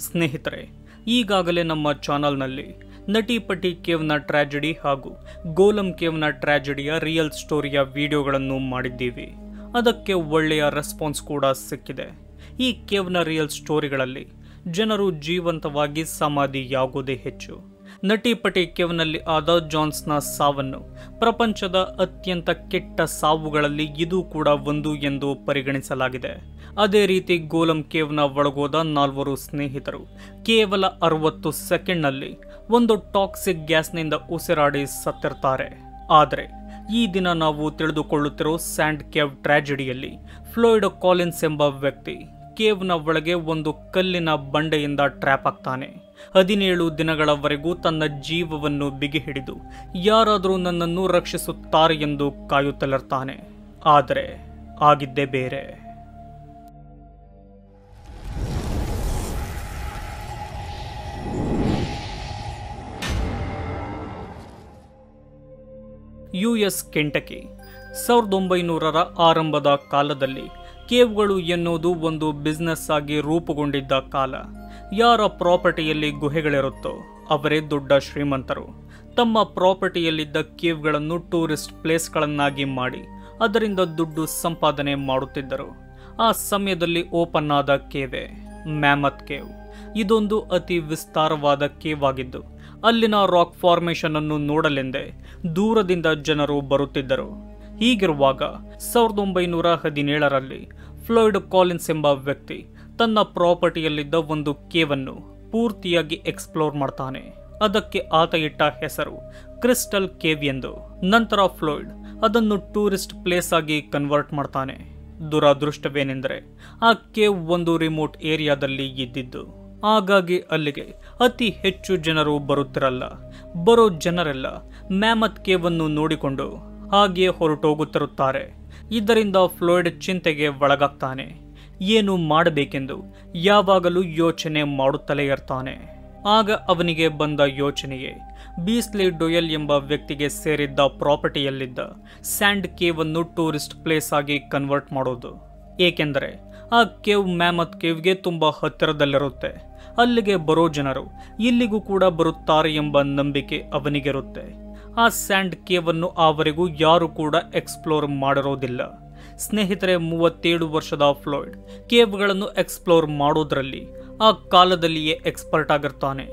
ಸ್ನೇಹಿತರೆ, ಈಗಾಗಲೇ ನಮ್ಮ ಚಾನಲ್ನಲ್ಲಿ ನಟಿಪಟಿ ಕೇವ್ನ ಟ್ರ್ಯಾಜಡಿ ಹಾಗೂ ಗೋಲಂ ಕೇವ್ನ ಟ್ರ್ಯಾಜಡಿಯ ರಿಯಲ್ ಸ್ಟೋರಿಯ ವಿಡಿಯೋಗಳನ್ನು ಮಾಡಿದ್ದೀವಿ. ಅದಕ್ಕೆ ಒಳ್ಳೆಯ ರೆಸ್ಪಾನ್ಸ್ ಕೂಡ ಸಿಕ್ಕಿದೆ. ಈ ಕೇವ್ನ ರಿಯಲ್ ಸ್ಟೋರಿಗಳಲ್ಲಿ ಜನರು ಜೀವಂತವಾಗಿ ಸಮಾಧಿಯಾಗುವುದೇ ಹೆಚ್ಚು. ನಟಿಪಟಿ ಕೇವ್ನಲ್ಲಿ ಆದ ಜಾನ್ಸ್ನ ಸಾವನ್ನು ಪ್ರಪಂಚದ ಅತ್ಯಂತ ಕೆಟ್ಟ ಸಾವುಗಳಲ್ಲಿ ಇದು ಕೂಡ ಒಂದು ಎಂದು ಪರಿಗಣಿಸಲಾಗಿದೆ. ಅದೇ ರೀತಿ ಗೋಲಂ ಕೇವ್ನ ಒಳಗೋದ 4 ಸ್ನೇಹಿತರು ಕೇವಲ 60 ಸೆಕೆಂಡ್ನಲ್ಲಿ ಒಂದು ಟಾಕ್ಸಿಕ್ ಗ್ಯಾಸ್ನಿಂದ ಉಸಿರಾಡಿ ಸತ್ತಿರ್ತಾರೆ. ಆದರೆ ಈ ದಿನ ನಾವು ತಿಳಿದುಕೊಳ್ಳುತ್ತಿರೋ ಸ್ಯಾಂಡ್ ಕೇವ್ ಟ್ರ್ಯಾಜಡಿಯಲ್ಲಿ ಫ್ಲೋಯ್ಡ್ ಕಾಲಿನ್ಸ್ ಎಂಬ ವ್ಯಕ್ತಿ ಕೇವ್ನ ಒಳಗೆ ಒಂದು ಕಲ್ಲಿನ ಬಂಡೆಯಿಂದ ಟ್ರ್ಯಾಪ್ ಆಗ್ತಾನೆ. 17 ದಿನಗಳವರೆಗೂ ತನ್ನ ಜೀವವನ್ನು ಬಿಗಿ ಹಿಡಿದು ಯಾರಾದರೂ ನನ್ನನ್ನು ರಕ್ಷಿಸುತ್ತಾರೆ ಎಂದು ಕಾಯುತ್ತಲಿರ್ತಾನೆ. ಆದರೆ ಆಗಿದ್ದೇ ಬೇರೆ. US ಕೆಂಟಕಿ 1900ರ ಆರಂಭದ ಕಾಲದಲ್ಲಿ ಕೇವ್ಗಳು ಎನ್ನುವುದು ಒಂದು ಬಿಸ್ನೆಸ್ ಆಗಿ ರೂಪುಗೊಂಡಿದ್ದ ಕಾಲ. ಯಾರ ಪ್ರಾಪರ್ಟಿಯಲ್ಲಿ ಗುಹೆಗಳಿರುತ್ತೋ ಅವರೇ ದೊಡ್ಡ ಶ್ರೀಮಂತರು. ತಮ್ಮ ಪ್ರಾಪರ್ಟಿಯಲ್ಲಿದ್ದ ಕೇವ್ಗಳನ್ನು ಟೂರಿಸ್ಟ್ ಪ್ಲೇಸ್ಗಳನ್ನಾಗಿ ಮಾಡಿ ಅದರಿಂದ ದುಡ್ಡು ಸಂಪಾದನೆ ಮಾಡುತ್ತಿದ್ದರು. ಆ ಸಮಯದಲ್ಲಿ ಓಪನ್ ಆದ ಕೇವೆ ಮ್ಯಾಮತ್ ಕೇವ್. ಇದೊಂದು ಅತಿ ವಿಸ್ತಾರವಾದ ಕೇವ್ ಆಗಿದ್ದು ಅಲ್ಲಿನ ರಾಕ್ ಫಾರ್ಮೇಷನ್ ಅನ್ನು ನೋಡಲೆಂದೇ ದೂರದಿಂದ ಜನರು ಬರುತ್ತಿದ್ದರು. ಹೀಗಿರುವಾಗ 1917ರಲ್ಲಿ ಫ್ಲೋಯ್ಡ್ ಕಾಲಿನ್ಸ್ ಎಂಬ ವ್ಯಕ್ತಿ ತನ್ನ ಪ್ರಾಪರ್ಟಿಯಲ್ಲಿದ್ದ ಒಂದು ಕೇವನ್ನು ಪೂರ್ತಿಯಾಗಿ ಎಕ್ಸ್ಪ್ಲೋರ್ ಮಾಡ್ತಾನೆ. ಅದಕ್ಕೆ ಆತ ಇಟ್ಟ ಹೆಸರು ಕ್ರಿಸ್ಟಲ್ ಕೇವ್ ಎಂದು. ನಂತರ ಫ್ಲೋಯ್ಡ್ ಅದನ್ನು ಟೂರಿಸ್ಟ್ ಪ್ಲೇಸ್ ಆಗಿ ಕನ್ವರ್ಟ್ ಮಾಡ್ತಾನೆ. ದುರದೃಷ್ಟವೇನೆಂದರೆ ಆ ಕೇವ್ ಒಂದು ರಿಮೋಟ್ ಏರಿಯಾದಲ್ಲಿ ಇದ್ದಿದ್ದು. ಹಾಗಾಗಿ ಅಲ್ಲಿಗೆ ಅತಿ ಹೆಚ್ಚು ಜನರು ಬರುತ್ತಿರಲ್ಲ. ಬರೋ ಜನರೆಲ್ಲ ಮ್ಯಾಮತ್ ಕೇವ್ ಅನ್ನು ನೋಡಿಕೊಂಡು ಹಾಗೆಯೇ ಹೊರಟೋಗುತ್ತಿರುತ್ತಾರೆ. ಇದರಿಂದ ಫ್ಲೋಯ್ಡ್ ಚಿಂತೆಗೆ ಒಳಗಾಗ್ತಾನೆ. ಏನು ಮಾಡಬೇಕೆಂದು ಯಾವಾಗಲೂ ಯೋಚನೆ ಮಾಡುತ್ತಲೇ ಇರ್ತಾನೆ. ಆಗ ಅವನಿಗೆ ಬಂದ ಯೋಚನೆಯೇ ಬೀಸ್ಲಿ ಡೊಯಲ್ ಎಂಬ ವ್ಯಕ್ತಿಗೆ ಸೇರಿದ್ದ ಪ್ರಾಪರ್ಟಿಯಲ್ಲಿದ್ದ ಸ್ಯಾಂಡ್ ಕೇವ್ ಅನ್ನು ಟೂರಿಸ್ಟ್ ಪ್ಲೇಸ್ ಆಗಿ ಕನ್ವರ್ಟ್ ಮಾಡೋದು. ಏಕೆಂದರೆ ಆ ಕೇವ್ ಮ್ಯಾಮತ್ ಕೇವ್ಗೆ ತುಂಬಾ ಹತ್ತಿರದಲ್ಲಿರುತ್ತೆ. ಅಲ್ಲಿಗೆ ಬರೋ ಜನರು ಇಲ್ಲಿಗೂ ಕೂಡ ಬರುತ್ತಾರೆ ಎಂಬ ನಂಬಿಕೆ ಅವನಿಗಿರುತ್ತೆ. ಆ ಸ್ಯಾಂಡ್ ಕೇವ್ ಅನ್ನು ಆವರೆಗೂ ಯಾರು ಕೂಡ ಎಕ್ಸ್ಪ್ಲೋರ್ ಮಾಡಿರೋದಿಲ್ಲ. ಸ್ನೇಹಿತರೆ, 37 ವರ್ಷದ ಫ್ಲೋಯ್ಡ್ ಕೇವ್ಗಳನ್ನು ಎಕ್ಸ್ಪ್ಲೋರ್ ಮಾಡೋದ್ರಲ್ಲಿ ಆ ಕಾಲದಲ್ಲಿಯೇ ಎಕ್ಸ್ಪರ್ಟ್ ಆಗಿರ್ತಾನೆ.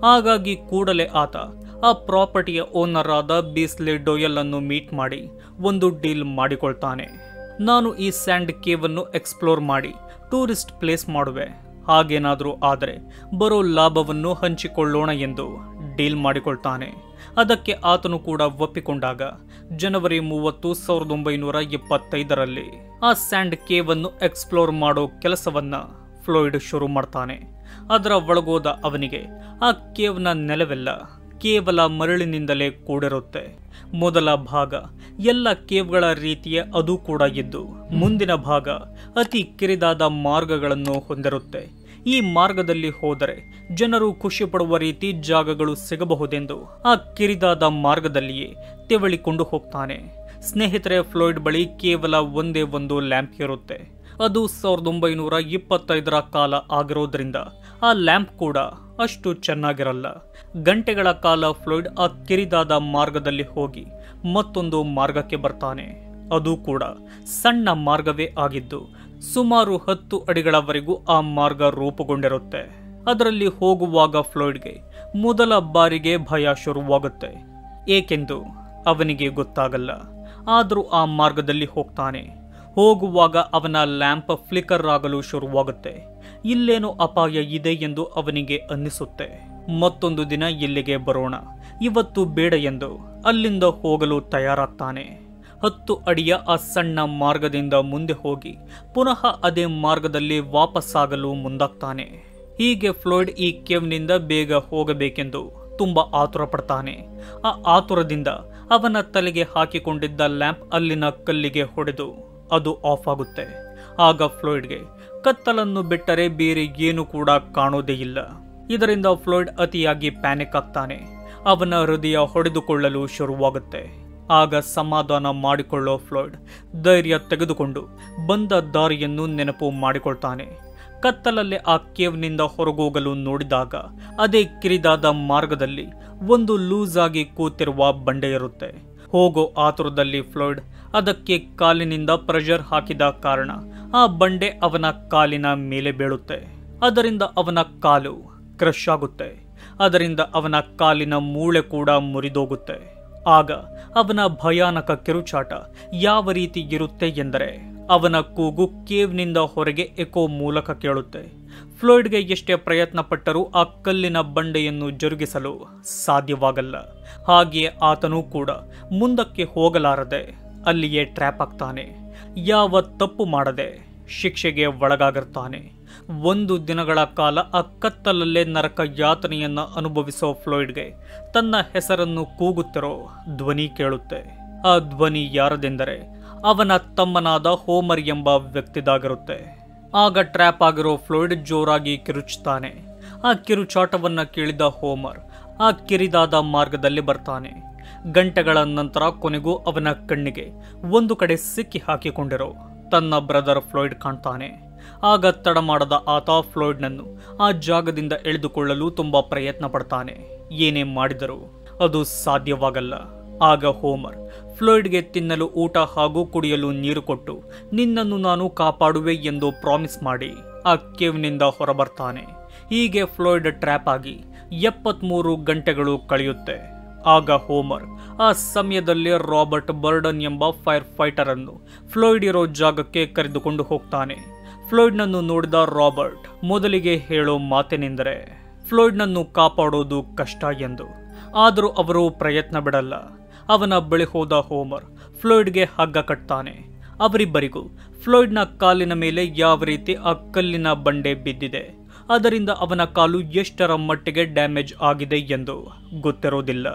ಹಾಗಾಗಿ ಕೂಡಲೇ ಆತ ಆ ಪ್ರಾಪರ್ಟಿಯ ಓನರ್ ಆದ ಬೀಸ್ಲಿ ಡೊಯಲ್ ಅನ್ನು ಮೀಟ್ ಮಾಡಿ ಒಂದು ಡೀಲ್ ಮಾಡಿಕೊಳ್ತಾನೆ. ನಾನು ಈ ಸ್ಯಾಂಡ್ ಕೇವ್ ಅನ್ನು ಎಕ್ಸ್ಪ್ಲೋರ್ ಮಾಡಿ ಟೂರಿಸ್ಟ್ ಪ್ಲೇಸ್ ಮಾಡುವೆ. ಹಾಗೇನಾದರೂ ಆದರೆ ಬರೋ ಲಾಭವನ್ನು ಹಂಚಿಕೊಳ್ಳೋಣ ಎಂದು ಡೀಲ್ ಮಾಡಿಕೊಳ್ತಾನೆ. ಅದಕ್ಕೆ ಆತನು ಕೂಡ ಒಪ್ಪಿಕೊಂಡಾಗ ಜನವರಿ 30, 1925ರಲ್ಲಿ ಆ ಸ್ಯಾಂಡ್ ಕೇವ್ ಅನ್ನು ಎಕ್ಸ್ಪ್ಲೋರ್ ಮಾಡೋ ಕೆಲಸವನ್ನ ಫ್ಲೋಯ್ಡ್ ಶುರು ಮಾಡ್ತಾನೆ. ಅದರ ಒಳಗೋದ ಅವನಿಗೆ ಆ ಕೇವ್ನ ನೆಲವೆಲ್ಲ ಕೇವಲ ಮರಳಿನಿಂದಲೇ ಕೂಡಿರುತ್ತೆ. ಮೊದಲ ಭಾಗ ಎಲ್ಲ ಕೇವ್ಗಳ ರೀತಿಯ ಅದು ಕೂಡ ಇದ್ದು ಮುಂದಿನ ಭಾಗ ಅತಿ ಕಿರಿದಾದ ಮಾರ್ಗಗಳನ್ನು ಹೊಂದಿರುತ್ತೆ. ಈ ಮಾರ್ಗದಲ್ಲಿ ಹೋದರೆ ಜನರು ಖುಷಿ ಪಡುವ ರೀತಿ ಜಾಗಗಳು ಸಿಗಬಹುದೆಂದು ಆ ಕಿರಿದಾದ ಮಾರ್ಗದಲ್ಲಿಯೇ ತೆವಳಿಕೊಂಡು ಹೋಗ್ತಾನೆ. ಸ್ನೇಹಿತರೆ, ಫ್ಲೋಯ್ಡ್ ಬಳಿ ಕೇವಲ ಒಂದೇ ಒಂದು ಲ್ಯಾಂಪ್ ಇರುತ್ತೆ. ಅದು 1925ರ ಕಾಲ ಆಗಿರೋದ್ರಿಂದ ಆ ಲ್ಯಾಂಪ್ ಕೂಡ ಅಷ್ಟು ಚೆನ್ನಾಗಿರಲ್ಲ. ಗಂಟೆಗಳ ಕಾಲ ಫ್ಲೋಯ್ಡ್ ಆ ಕಿರಿದಾದ ಮಾರ್ಗದಲ್ಲಿ ಹೋಗಿ ಮತ್ತೊಂದು ಮಾರ್ಗಕ್ಕೆ ಬರ್ತಾನೆ. ಅದು ಕೂಡ ಸಣ್ಣ ಮಾರ್ಗವೇ ಆಗಿದ್ದು ಸುಮಾರು 10 ಅಡಿಗಳವರೆಗೂ ಆ ಮಾರ್ಗ ರೂಪುಗೊಂಡಿರುತ್ತೆ. ಅದರಲ್ಲಿ ಹೋಗುವಾಗ ಫ್ಲೋಯ್ಡ್ಗೆ ಮೊದಲ ಬಾರಿಗೆ ಭಯ ಶುರುವಾಗುತ್ತೆ. ಏಕೆಂದು ಅವನಿಗೆ ಗೊತ್ತಾಗಲ್ಲ. ಆದರೂ ಆ ಮಾರ್ಗದಲ್ಲಿ ಹೋಗ್ತಾನೆ. ಹೋಗುವಾಗ ಅವನ ಲ್ಯಾಂಪ್ ಫ್ಲಿಕರ್ ಆಗಲು ಶುರುವಾಗುತ್ತೆ. ಇಲ್ಲೇನೋ ಅಪಾಯ ಇದೆ ಎಂದು ಅವನಿಗೆ ಅನ್ನಿಸುತ್ತೆ. ಮತ್ತೊಂದು ದಿನ ಇಲ್ಲಿಗೆ ಬರೋಣ, ಇವತ್ತು ಬೇಡ ಎಂದು ಅಲ್ಲಿಂದ ಹೋಗಲು ತಯಾರಾಗ್ತಾನೆ. 10 ಅಡಿಯ ಆ ಸಣ್ಣ ಮಾರ್ಗದಿಂದ ಮುಂದೆ ಹೋಗಿ ಪುನಃ ಅದೇ ಮಾರ್ಗದಲ್ಲಿ ವಾಪಸ್ಸಾಗಲು ಮುಂದಾಗ್ತಾನೆ. ಹೀಗೆ ಫ್ಲೋಯ್ಡ್ ಈ ಕೇವ್ನಿಂದ ಬೇಗ ಹೋಗಬೇಕೆಂದು ತುಂಬಾ ಆತುರ ಪಡ್ತಾನೆ. ಆ ಆತುರದಿಂದ ಅವನ ತಲೆಗೆ ಹಾಕಿಕೊಂಡಿದ್ದ ಲ್ಯಾಂಪ್ ಅಲ್ಲಿನ ಕಲ್ಲಿಗೆ ಹೊಡೆದು ಅದು ಆಫ್ ಆಗುತ್ತೆ. ಆಗ ಫ್ಲೋಯ್ಡ್ಗೆ ಕತ್ತಲನ್ನು ಬಿಟ್ಟರೆ ಬೇರೆ ಏನು ಕೂಡ ಕಾಣೋದೇ ಇಲ್ಲ. ಇದರಿಂದ ಫ್ಲೋಯ್ಡ್ ಅತಿಯಾಗಿ ಪ್ಯಾನಿಕ್ ಆಗ್ತಾನೆ. ಅವನ ಹೃದಯ ಹೊಡೆದುಕೊಳ್ಳಲು ಶುರುವಾಗುತ್ತೆ. ಆಗ ಸಮಾಧಾನ ಮಾಡಿಕೊಳ್ಳೋ ಫ್ಲೋಯ್ಡ್ ಧೈರ್ಯ ತೆಗೆದುಕೊಂಡು ಬಂದ ದಾರಿಯನ್ನು ನೆನಪು ಮಾಡಿಕೊಳ್ತಾನೆ. ಕತ್ತಲಲ್ಲೇ ಆ ಕೇವ್ನಿಂದ ಹೊರಗೋಗಲು ನೋಡಿದಾಗ ಅದೇ ಕಿರಿದಾದ ಮಾರ್ಗದಲ್ಲಿ ಒಂದು ಲೂಸ್ ಆಗಿ ಕೂತಿರುವ ಬಂಡೆ ಇರುತ್ತೆ. ಹೋಗೋ ಆತುರದಲ್ಲಿ ಫ್ಲಾಯ್ಡ್ ಅದಕ್ಕೆ ಕಾಲಿನಿಂದ ಪ್ರೆಷರ್ ಹಾಕಿದ ಕಾರಣ ಆ ಬಂಡೆ ಅವನ ಕಾಲಿನ ಮೇಲೆ ಬೀಳುತ್ತೆ. ಅದರಿಂದ ಅವನ ಕಾಲು ಕ್ರಶ್ ಆಗುತ್ತೆ. ಅದರಿಂದ ಅವನ ಕಾಲಿನ ಮೂಳೆ ಕೂಡ ಮುರಿದೋಗುತ್ತೆ. ಆಗ ಅವನ ಭಯಾನಕ ಕಿರುಚಾಟ ಯಾವ ರೀತಿ ಇರುತ್ತೆ ಎಂದರೆ ಅವನ ಕೂಗು ಕೇವ್ನಿಂದ ಹೊರಗೆ ಎಕೋ ಮೂಲಕ ಕೇಳುತ್ತೆ. ಫ್ಲಾಯ್ಡ್ಗೆ ಎಷ್ಟೇ ಪ್ರಯತ್ನ ಪಟ್ಟರೂ ಆ ಕಲ್ಲಿನ ಬಂಡೆಯನ್ನು ಜರುಗಿಸಲು ಸಾಧ್ಯವಾಗಲ್ಲ. ಹಾಗೆಯೇ ಆತನೂ ಕೂಡ ಮುಂದಕ್ಕೆ ಹೋಗಲಾರದೆ ಅಲ್ಲಿಯೇ ಟ್ರ್ಯಾಪ್ ಆಗ್ತಾನೆ. ಯಾವ ತಪ್ಪು ಮಾಡದೆ ಶಿಕ್ಷೆಗೆ ಒಳಗಾಗಿರ್ತಾನೆ. 1 ದಿನಗಳ ಕಾಲ ಆ ಕತ್ತಲಲ್ಲೇ ನರಕ ಯಾತನೆಯನ್ನ ಅನುಭವಿಸೋ ಫ್ಲಾಯ್ಡ್ಗೆ ತನ್ನ ಹೆಸರನ್ನು ಕೂಗುತ್ತಿರೋ ಧ್ವನಿ ಕೇಳುತ್ತೆ. ಆ ಧ್ವನಿ ಯಾರದೆಂದರೆ ಅವನ ತಮ್ಮನಾದ ಹೋಮರ್ ಎಂಬ ವ್ಯಕ್ತಿದಾಗಿರುತ್ತೆ. ಆಗ ಟ್ರ್ಯಾಪ್ ಆಗಿರೋ ಫ್ಲಾಯ್ಡ್ ಜೋರಾಗಿ ಕಿರುಚುತ್ತಾನೆ. ಆ ಕಿರುಚಾಟವನ್ನ ಕೇಳಿದ ಹೋಮರ್ ಆ ಕಿರಿದಾದ ಮಾರ್ಗದಲ್ಲಿ ಬರ್ತಾನೆ. ಗಂಟೆಗಳ ನಂತರ ಕೊನೆಗೂ ಅವನ ಕಣ್ಣಿಗೆ ಒಂದು ಕಡೆ ಸಿಕ್ಕಿ ಹಾಕಿಕೊಂಡಿರೋ ತನ್ನ ಬ್ರದರ್ ಫ್ಲಾಯ್ಡ್ ಕಾಣ್ತಾನೆ. ಆಗ ತಡ ಮಾಡದ ಆತ ಫ್ಲಾಯ್ಡ್ನನ್ನು ಆ ಜಾಗದಿಂದ ಎಳೆದುಕೊಳ್ಳಲು ತುಂಬಾ ಪ್ರಯತ್ನ ಪಡ್ತಾನೆ. ಏನೇ ಮಾಡಿದರೂ ಅದು ಸಾಧ್ಯವಾಗಲ್ಲ. ಆಗ ಹೋಮರ್ ಫ್ಲಾಯ್ಡ್ಗೆ ತಿನ್ನಲು ಊಟ ಹಾಗೂ ಕುಡಿಯಲು ನೀರು ಕೊಟ್ಟು ನಿನ್ನನ್ನು ನಾನು ಕಾಪಾಡುವೆ ಎಂದು ಪ್ರಾಮಿಸ್ ಮಾಡಿ ಆ ಕೇವ್ನಿಂದ ಹೊರಬರ್ತಾನೆ. ಹೀಗೆ ಫ್ಲಾಯ್ಡ್ ಟ್ರ್ಯಾಪ್ ಆಗಿ 73 ಗಂಟೆಗಳು ಕಳೆಯುತ್ತೆ. ಆಗ ಹೋಮರ್ ಆ ಸಮಯದಲ್ಲಿ ರಾಬರ್ಟ್ ಬರ್ಡನ್ ಎಂಬ ಫೈರ್ ಫೈಟರ್ ಅನ್ನು ಫ್ಲಾಯ್ಡ್ ಇರೋ ಜಾಗಕ್ಕೆ ಕರೆದುಕೊಂಡು ಹೋಗ್ತಾನೆ. ಫ್ಲಾಯ್ಡ್ನನ್ನು ನೋಡಿದ ರಾಬರ್ಟ್ ಮೊದಲಿಗೆ ಹೇಳೋ ಮಾತೇನೆಂದರೆ ಫ್ಲಾಯ್ಡ್ನನ್ನು ಕಾಪಾಡೋದು ಕಷ್ಟ ಎಂದು. ಆದರೂ ಅವರು ಪ್ರಯತ್ನ ಬಿಡಲ್ಲ. ಅವನ ಬಳಿ ಹೋದ ಹೋಮರ್ ಫ್ಲಾಯ್ಡ್ಗೆ ಹಗ್ಗ ಕಟ್ತಾನೆ. ಅವರಿಬ್ಬರಿಗೂ ಫ್ಲಾಯ್ಡ್ನ ಕಾಲಿನ ಮೇಲೆ ಯಾವ ರೀತಿ ಆ ಕಲ್ಲಿನ ಬಂಡೆ ಬಿದ್ದಿದೆ, ಅದರಿಂದ ಅವನ ಕಾಲು ಎಷ್ಟರ ಮಟ್ಟಿಗೆ ಡ್ಯಾಮೇಜ್ ಆಗಿದೆ ಎಂದು ಗೊತ್ತಿರೋದಿಲ್ಲ.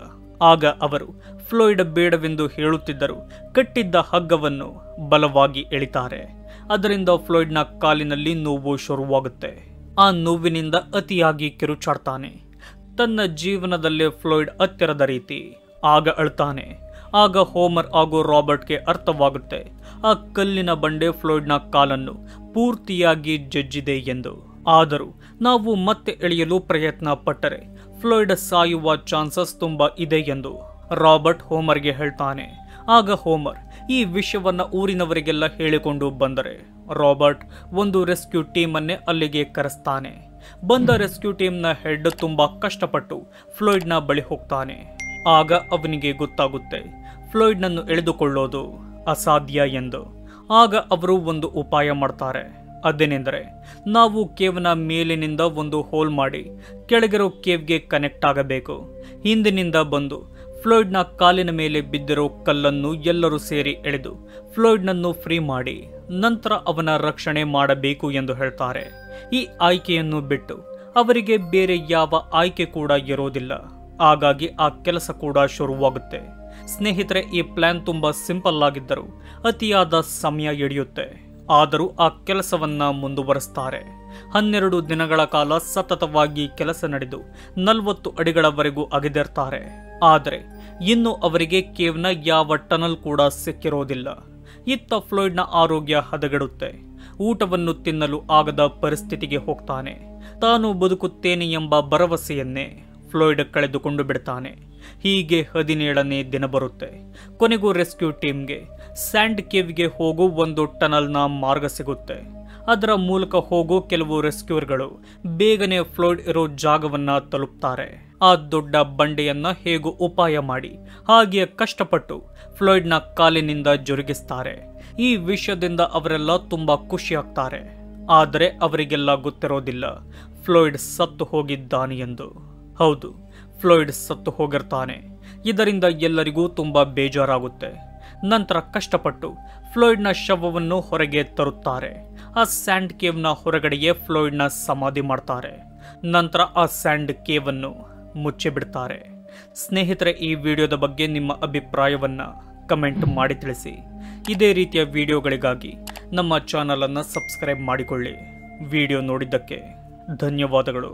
ಆಗ ಅವರು ಫ್ಲಾಯ್ಡ್ ಬೇಡವೆಂದು ಹೇಳುತ್ತಿದ್ದರು ಕಟ್ಟಿದ್ದ ಹಗ್ಗವನ್ನು ಬಲವಾಗಿ ಎಳಿತಾರೆ. ಅದರಿಂದ ಫ್ಲಾಯ್ಡ್ನ ಕಾಲಿನಲ್ಲಿ ನೋವು ಶುರುವಾಗುತ್ತೆ. ಆ ನೋವಿನಿಂದ ಅತಿಯಾಗಿ ಕಿರುಚಾಡ್ತಾನೆ. ತನ್ನ ಜೀವನದಲ್ಲೇ ಫ್ಲಾಯ್ಡ್ ಹತ್ತಿರದ ರೀತಿ ಆಗ ಅಳ್ತಾನೆ. ಆಗ ಹೋಮರ್ ಹಾಗೂ ರಾಬರ್ಟ್ಗೆ ಅರ್ಥವಾಗುತ್ತೆ ಆ ಕಲ್ಲಿನ ಬಂಡೆ ಫ್ಲಾಯ್ಡ್ನ ಕಾಲನ್ನು ಪೂರ್ತಿಯಾಗಿ ಜಜ್ಜಿದೆ ಎಂದು. ಆದರೂ ನಾವು ಮತ್ತೆ ಎಳೆಯಲು ಪ್ರಯತ್ನ ಪಟ್ಟರೆ ಫ್ಲಾಯ್ಡ್ ಸಾಯುವ ಚಾನ್ಸಸ್ ತುಂಬಾ ಇದೆ ಎಂದು ರಾಬರ್ಟ್ ಹೋಮರ್ಗೆ ಹೇಳ್ತಾನೆ. ಆಗ ಹೋಮರ್ ಈ ವಿಷಯವನ್ನ ಊರಿನವರಿಗೆಲ್ಲ ಹೇಳಿಕೊಂಡು ಬಂದರೆ ರಾಬರ್ಟ್ ಒಂದು ರೆಸ್ಕ್ಯೂ ಟೀಮ್ ಅನ್ನೇ ಅಲ್ಲಿಗೆ ಕರೆಸ್ತಾನೆ. ಬಂದ ರೆಸ್ಕ್ಯೂ ಟೀಮ್ನ ಹೆಡ್ ತುಂಬಾ ಕಷ್ಟಪಟ್ಟು ಫ್ಲಾಯ್ಡ್ನ ಬಳಿ ಹೋಗ್ತಾನೆ. ಆಗ ಅವನಿಗೆ ಗೊತ್ತಾಗುತ್ತೆ ಫ್ಲಾಯ್ಡ್ನನ್ನು ಎಳೆದುಕೊಳ್ಳೋದು ಅಸಾಧ್ಯ ಎಂದು. ಆಗ ಅವರು ಒಂದು ಉಪಾಯ ಮಾಡ್ತಾರೆ. ಅದೇನೆಂದರೆ ನಾವು ಕೇವ್ನ ಮೇಲಿನಿಂದ ಒಂದು ಹೋಲ್ ಮಾಡಿ ಕೆಳಗಿರೋ ಕೇವ್ಗೆ ಕನೆಕ್ಟ್ ಆಗಬೇಕು. ಹಿಂದಿನಿಂದ ಬಂದು ಫ್ಲಾಯ್ಡ್ನ ಕಾಲಿನ ಮೇಲೆ ಬಿದ್ದಿರೋ ಕಲ್ಲನ್ನು ಎಲ್ಲರೂ ಸೇರಿ ಎಳೆದು ಫ್ಲಾಯ್ಡ್ನನ್ನು ಫ್ರೀ ಮಾಡಿ ನಂತರ ಅವನ ರಕ್ಷಣೆ ಮಾಡಬೇಕು ಎಂದು ಹೇಳ್ತಾರೆ. ಈ ಆಯ್ಕೆಯನ್ನು ಬಿಟ್ಟು ಅವರಿಗೆ ಬೇರೆ ಯಾವ ಆಯ್ಕೆ ಕೂಡ ಇರೋದಿಲ್ಲ. ಹಾಗಾಗಿ ಆ ಕೆಲಸ ಕೂಡ ಶುರುವಾಗುತ್ತೆ. ಸ್ನೇಹಿತರೆ, ಈ ಪ್ಲಾನ್ ತುಂಬಾ ಸಿಂಪಲ್ ಆಗಿದ್ದರೂ ಅತಿಯಾದ ಸಮಯ ಹಿಡಿಯುತ್ತೆ. ಆದರೂ ಆ ಕೆಲಸವನ್ನ ಮುಂದುವರೆಸ್ತಾರೆ. 12 ದಿನಗಳ ಕಾಲ ಸತತವಾಗಿ ಕೆಲಸ ನಡೆದು 40 ಅಡಿಗಳವರೆಗೂ ಅಗೆದಿರ್ತಾರೆ. ಆದರೆ ಇನ್ನು ಅವರಿಗೆ ಕೇವ್ನ ಯಾವ ಟನಲ್ ಕೂಡ ಸಿಕ್ಕಿರೋದಿಲ್ಲ. ಇತ್ತ ಫ್ಲಾಯ್ಡ್ನ ಆರೋಗ್ಯ ಹದಗೆಡುತ್ತೆ. ಊಟವನ್ನು ತಿನ್ನಲು ಆಗದ ಪರಿಸ್ಥಿತಿಗೆ ಹೋಗ್ತಾನೆ. ತಾನು ಬದುಕುತ್ತೇನೆ ಎಂಬ ಭರವಸೆಯನ್ನೇ ಫ್ಲಾಯ್ಡ್ ಕಳೆದುಕೊಂಡು ಬಿಡ್ತಾನೆ. ಹೀಗೆ 17ನೇ ದಿನ ಬರುತ್ತೆ. ಕೊನೆಗೂ ರೆಸ್ಕ್ಯೂ ಟೀಮ್ಗೆ ಸ್ಯಾಂಡ್ ಕೇವ್ಗೆ ಹೋಗೋ ಒಂದು ಟನಲ್ನ ಮಾರ್ಗ ಸಿಗುತ್ತೆ. ಅದರ ಮೂಲಕ ಹೋಗೋ ಕೆಲವು ರೆಸ್ಕ್ಯೂರ್ಗಳು ಬೇಗನೆ ಫ್ಲಾಯ್ಡ್ ಇರೋ ಜಾಗವನ್ನ ತಲುಪ್ತಾರೆ. ಆ ದೊಡ್ಡ ಬಂಡೆಯನ್ನ ಹೇಗೋ ಉಪಾಯ ಮಾಡಿ ಹಾಗೆ ಕಷ್ಟಪಟ್ಟು ಫ್ಲಾಯ್ಡ್ನ ಕಾಲಿನಿಂದ ಜರುಗಿಸ್ತಾರೆ. ಈ ವಿಷಯದಿಂದ ಅವರೆಲ್ಲ ತುಂಬಾ ಖುಷಿ ಆಗ್ತಾರೆ. ಆದರೆ ಅವರಿಗೆಲ್ಲ ಗೊತ್ತಿರೋದಿಲ್ಲ ಫ್ಲಾಯ್ಡ್ ಸತ್ತು ಹೋಗಿದ್ದಾನೆ ಎಂದು. ಹೌದು, ಫ್ಲಾಯ್ಡ್ ಸತ್ತು ಹೋಗಿರ್ತಾನೆ. ಇದರಿಂದ ಎಲ್ಲರಿಗೂ ತುಂಬಾ ಬೇಜಾರಾಗುತ್ತೆ. ನಂತರ ಕಷ್ಟಪಟ್ಟು ಫ್ಲಾಯ್ಡ್ನ ಶವವನ್ನು ಹೊರಗೆ ತರುತ್ತಾರೆ. ಆ ಸ್ಯಾಂಡ್ ಕೇವ್ನ ಹೊರಗಡೆಯೇ ಫ್ಲಾಯ್ಡ್ನ ಸಮಾಧಿ ಮಾಡ್ತಾರೆ. ನಂತರ ಆ ಸ್ಯಾಂಡ್ ಕೇವನ್ನು ಮುಚ್ಚಿಬಿಡ್ತಾರೆ. ಸ್ನೇಹಿತರೆ, ಈ ವಿಡಿಯೋದ ಬಗ್ಗೆ ನಿಮ್ಮ ಅಭಿಪ್ರಾಯವನ್ನ ಕಮೆಂಟ್ ಮಾಡಿ ತಿಳಿಸಿ. ಇದೇ ರೀತಿಯ ವಿಡಿಯೋಗಳಿಗಾಗಿ ನಮ್ಮ ಚಾನಲ್ ಅನ್ನು ಸಬ್ಸ್ಕ್ರೈಬ್ ಮಾಡಿಕೊಳ್ಳಿ. ವಿಡಿಯೋ ನೋಡಿದ್ದಕ್ಕೆ ಧನ್ಯವಾದಗಳು.